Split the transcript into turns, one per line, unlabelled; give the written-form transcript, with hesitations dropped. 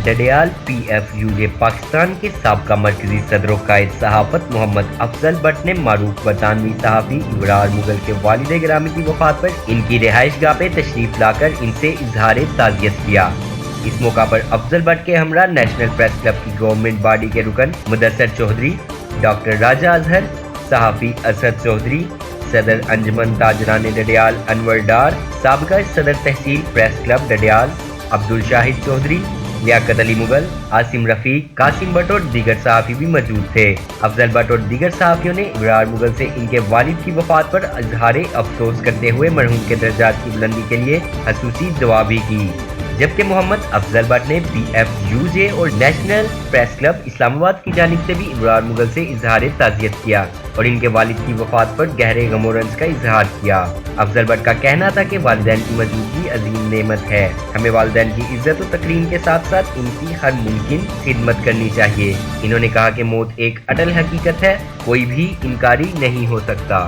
Dadiyal PFUJ Pakistan के साबका मरकजी सदर कायद सहाफत मोहम्मद अफजल भट्ट ने मारूफ बरतानवी सहाफ़ी इब्रार मुगल के वालिद गिरामी की वफात पर इनकी रिहाइशगाह पे तशरीफ लाकर इनसे इजहार ताज़ियत किया। इस मौका पर अफजल भट्ट के हमरा नेशनल प्रेस क्लब की गवर्नमेंट बॉडी के रुकन मुदस्सर चौधरी, डॉक्टर राजा अजहर, सहाफ़ी असद चौधरी, सदर अंजुमन ताजरान डडियाल अनवर डार, साबका सदर तहसील प्रेस क्लब डडियाल अब्दुल शाहिद चौधरी, लियाकत अली मुगल, आसिम रफीक, कासिम भट्ट और दीगर सहाफ़ी भी मौजूद थे। अफजल भट्ट और दीगर सहाफ़ियों ने इब्रार मुगल से इनके वालिद की वफात पर इजहार अफसोस करते हुए मरहूम के दर्जात की बुलंदी के लिए खसूसी दुआ भी की, जबकि मोहम्मद अफजल भट्ट ने PFUJ और नेशनल प्रेस क्लब इस्लामाबाद की जानिब से भी इब्रार मुगल से इजहार ताज़ियत किया और इनके वालिद की वफात पर गहरे गम और रंज का इजहार किया। अफजल भट्ट का कहना था कि वालिदैन की मौजूदगी अजीम नेमत है, हमें वालिदैन की इज्जत और तकरीम के साथ साथ इनकी हर मुमकिन खिदमत करनी चाहिए। इन्होंने कहा कि मौत एक अटल हकीकत है, कोई भी इनकारी नहीं हो सकता।